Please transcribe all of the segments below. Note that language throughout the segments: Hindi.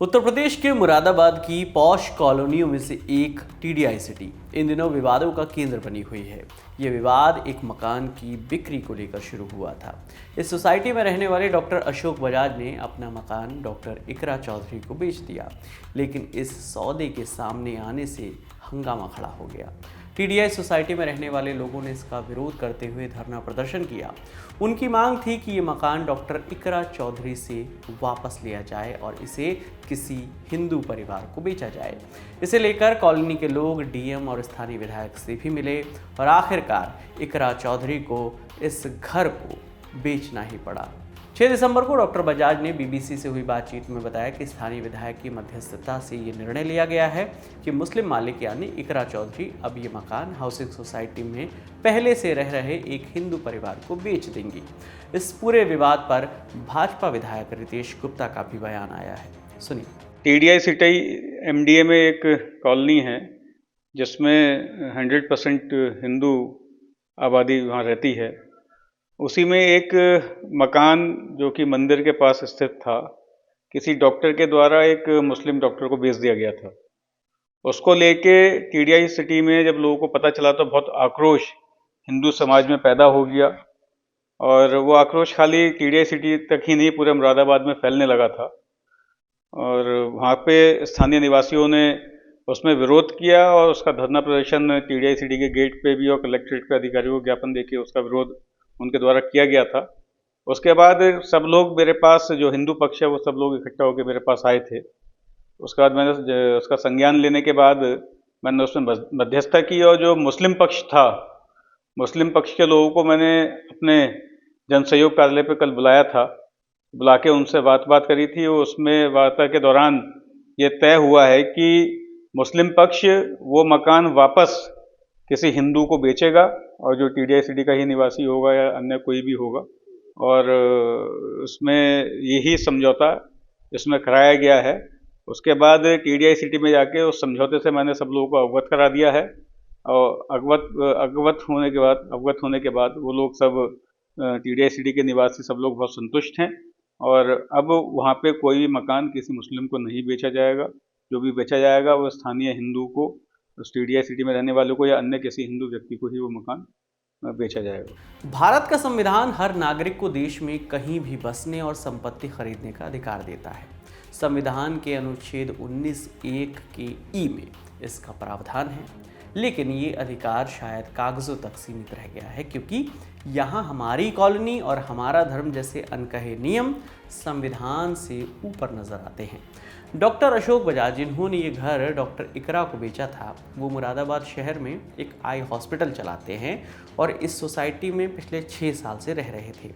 उत्तर प्रदेश के मुरादाबाद की पॉश कॉलोनियों में से एक टीडीआई सिटी इन दिनों विवादों का केंद्र बनी हुई है। ये विवाद एक मकान की बिक्री को लेकर शुरू हुआ था। इस सोसाइटी में रहने वाले डॉक्टर अशोक बजाज ने अपना मकान डॉक्टर इकरा चौधरी को बेच दिया, लेकिन इस सौदे के सामने आने से हंगामा खड़ा हो गया। टीडीआई सोसाइटी में रहने वाले लोगों ने इसका विरोध करते हुए धरना प्रदर्शन किया। उनकी मांग थी कि ये मकान डॉक्टर इकरा चौधरी से वापस लिया जाए और इसे किसी हिंदू परिवार को बेचा जाए। इसे लेकर कॉलोनी के लोग डीएम और स्थानीय विधायक से भी मिले और आखिरकार इकरा चौधरी को इस घर को बेचना ही पड़ा। 6 दिसंबर को डॉक्टर बजाज ने बीबीसी से हुई बातचीत में बताया कि स्थानीय विधायक की मध्यस्थता से ये निर्णय लिया गया है कि मुस्लिम मालिक यानी इकरा चौधरी अब ये मकान हाउसिंग सोसाइटी में पहले से रह रहे एक हिंदू परिवार को बेच देंगी। इस पूरे विवाद पर भाजपा विधायक रितेश गुप्ता का भी बयान आया है, सुनिए। टीडीआई सिटी एमडीए में एक कॉलोनी है जिसमें 100% हिंदू आबादी वहाँ रहती है। उसी में एक मकान जो कि मंदिर के पास स्थित था, किसी डॉक्टर के द्वारा एक मुस्लिम डॉक्टर को बेच दिया गया था। उसको लेके टीडीआई सिटी में जब लोगों को पता चला तो बहुत आक्रोश हिंदू समाज में पैदा हो गया और वो आक्रोश खाली टीडीआई सिटी तक ही नहीं, पूरे मुरादाबाद में फैलने लगा था। और वहाँ पे स्थानीय निवासियों ने उसमें विरोध किया और उसका धरना प्रदर्शन टीडीआई सिटी के गेट पे भी और कलेक्ट्रेट पे अधिकारियों को ज्ञापन देके उसका विरोध उनके द्वारा किया गया था। उसके बाद सब लोग मेरे पास, जो हिंदू पक्ष है वो सब लोग इकट्ठा होकर मेरे पास आए थे। उसके बाद मैंने उसका संज्ञान लेने के बाद मैंने उसमें मध्यस्थता की और जो मुस्लिम पक्ष था, मुस्लिम पक्ष के लोगों को मैंने अपने जन सहयोग कार्यालय पे कल बुलाया था, बुला के उनसे बात करी थी। उसमें वार्ता के दौरान ये तय हुआ है कि मुस्लिम पक्ष वो मकान वापस किसी हिंदू को बेचेगा और जो टीडीआई सिटी का ही निवासी होगा या अन्य कोई भी होगा, और उसमें यही समझौता इसमें कराया गया है। उसके बाद टीडीआई सिटी में जाके उस समझौते से मैंने सब लोगों को अवगत करा दिया है और अवगत होने के बाद वो लोग सब टीडीआई सिटी के निवासी सब लोग बहुत संतुष्ट हैं और अब वहाँ पे कोई भी मकान किसी मुस्लिम को नहीं बेचा जाएगा। जो भी बेचा जाएगा वो स्थानीय हिंदू को, उस टीडीआई सिटी में रहने वालों को या अन्य किसी हिंदू व्यक्ति को ही वो मकान बेचा जाएगा। भारत का संविधान हर नागरिक को देश में कहीं भी बसने और संपत्ति खरीदने का अधिकार देता है। संविधान के अनुच्छेद 19(1) के ई में इसका प्रावधान है, लेकिन ये अधिकार शायद कागजों तक सीमित रह गया है क्योंकि यहाँ हमारी कॉलोनी और हमारा धर्म जैसे अनकहे नियम संविधान से ऊपर नजर आते हैं। डॉक्टर अशोक बजाज, जिन्होंने ये घर डॉक्टर इकरा को बेचा था, वो मुरादाबाद शहर में एक आई हॉस्पिटल चलाते हैं और इस सोसाइटी में पिछले 6 साल से रह रहे थे।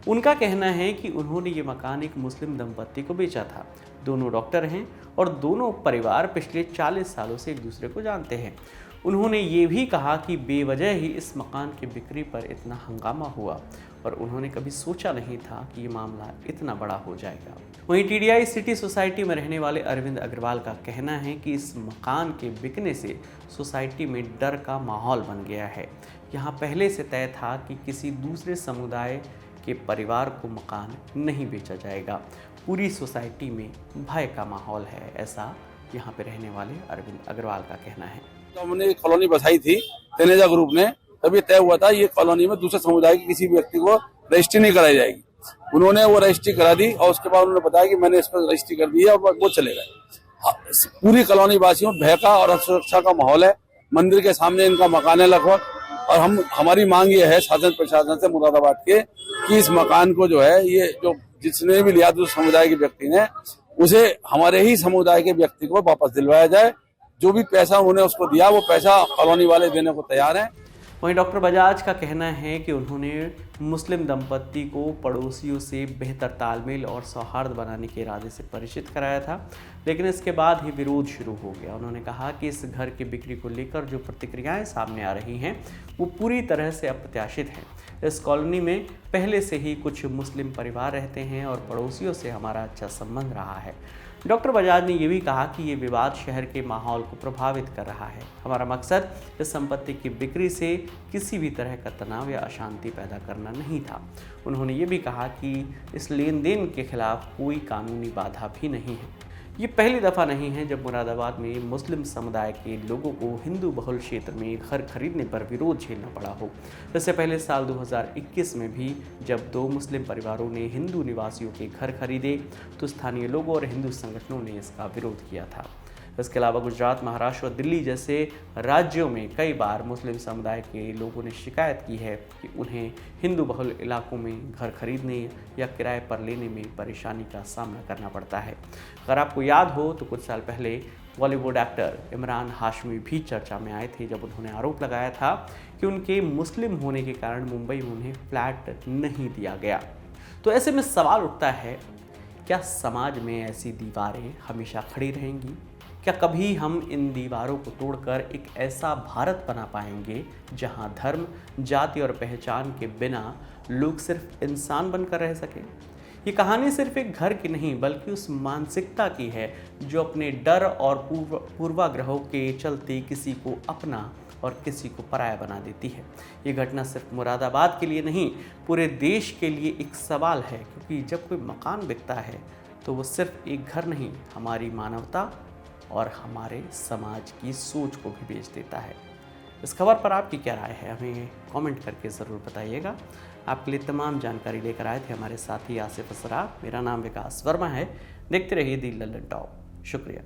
उनका कहना है कि उन्होंने ये मकान एक मुस्लिम दंपत्ति को बेचा था। दोनों डॉक्टर हैं और दोनों परिवार पिछले 40 सालों से एक दूसरे को जानते हैं। उन्होंने ये भी कहा कि बेवजह ही इस मकान की बिक्री पर इतना हंगामा हुआ और उन्होंने कभी सोचा नहीं था कि ये मामला इतना बड़ा हो जाएगा। वहीं टीडीआई सिटी सोसाइटी में रहने वाले अरविंद अग्रवाल का कहना है कि इस मकान के बिकने से सोसाइटी में डर का माहौल बन गया है। यहाँ पहले से तय था कि किसी दूसरे समुदाय के परिवार को मकान नहीं बेचा जाएगा। पूरी सोसाइटी में भय का माहौल है, ऐसा यहाँ पे रहने वाले अरविंद अग्रवाल का कहना है। तो हमने कॉलोनी बसाई थी तेनेजा ग्रुप ने, तभी तय हुआ था ये कॉलोनी में दूसरे समुदाय के किसी व्यक्ति को रजिस्ट्री नहीं कराई जाएगी। उन्होंने वो रजिस्ट्री करा दी और उसके बाद उन्होंने बताया कि मैंने इस पर रजिस्ट्री कर दी है और वो चले गए। पूरी कॉलोनी वासियों में भय का और असुरक्षा का माहौल है। मंदिर के सामने इनका मकान है लगभग, और हमारी मांग ये है शासन प्रशासन से मुरादाबाद के कि इस मकान को जो है, ये जो जिसने भी लिया दूसरे समुदाय के व्यक्ति ने, उसे हमारे ही समुदाय के व्यक्ति को वापस दिलवाया जाए। जो भी पैसा उन्होंने उसको दिया वो पैसा कॉलोनी वाले देने को तैयार हैं। वहीं डॉक्टर बजाज का कहना है कि उन्होंने मुस्लिम दंपत्ति को पड़ोसियों से बेहतर तालमेल और सौहार्द बनाने के इरादे से परिचित कराया था, लेकिन इसके बाद ही विरोध शुरू हो गया। उन्होंने कहा कि इस घर की बिक्री को लेकर जो प्रतिक्रियाएं सामने आ रही हैं वो पूरी तरह से अप्रत्याशित हैं। इस कॉलोनी में पहले से ही कुछ मुस्लिम परिवार रहते हैं और पड़ोसियों से हमारा अच्छा संबंध रहा है। डॉक्टर बजाज ने यह भी कहा कि ये विवाद शहर के माहौल को प्रभावित कर रहा है। हमारा मकसद इस संपत्ति की बिक्री से किसी भी तरह का तनाव या अशांति पैदा करना नहीं था। उन्होंने ये भी कहा कि इस लेन देन के खिलाफ कोई कानूनी बाधा भी नहीं है। ये पहली दफ़ा नहीं है जब मुरादाबाद में मुस्लिम समुदाय के लोगों को हिंदू बहुल क्षेत्र में घर खरीदने पर विरोध झेलना पड़ा हो। इससे पहले साल 2021 में भी जब 2 मुस्लिम परिवारों ने हिंदू निवासियों के घर खरीदे तो स्थानीय लोगों और हिंदू संगठनों ने इसका विरोध किया था। इसके अलावा गुजरात, महाराष्ट्र और दिल्ली जैसे राज्यों में कई बार मुस्लिम समुदाय के लोगों ने शिकायत की है कि उन्हें हिंदू बहुल इलाकों में घर खरीदने या किराए पर लेने में परेशानी का सामना करना पड़ता है। अगर आपको याद हो तो कुछ साल पहले बॉलीवुड एक्टर इमरान हाशमी भी चर्चा में आए थे जब उन्होंने आरोप लगाया था कि उनके मुस्लिम होने के कारण मुंबई में उन्हें फ्लैट नहीं दिया गया। तो ऐसे में सवाल उठता है, क्या समाज में ऐसी दीवारें हमेशा खड़ी रहेंगी? क्या कभी हम इन दीवारों को तोड़कर एक ऐसा भारत बना पाएंगे जहां धर्म, जाति और पहचान के बिना लोग सिर्फ इंसान बनकर रह सकें? ये कहानी सिर्फ एक घर की नहीं बल्कि उस मानसिकता की है जो अपने डर और पूर्वाग्रहों के चलते किसी को अपना और किसी को पराया बना देती है। ये घटना सिर्फ मुरादाबाद के लिए नहीं, पूरे देश के लिए एक सवाल है, क्योंकि जब कोई मकान बिकता है तो वो सिर्फ एक घर नहीं, हमारी मानवता और हमारे समाज की सोच को भी बेच देता है। इस खबर पर आपकी क्या राय है, हमें कमेंट करके ज़रूर बताइएगा। आपके लिए तमाम जानकारी लेकर आए थे हमारे साथी आसिफ असरार। मेरा नाम विकास वर्मा है। देखते रहिए दी लल्लन टॉप। शुक्रिया।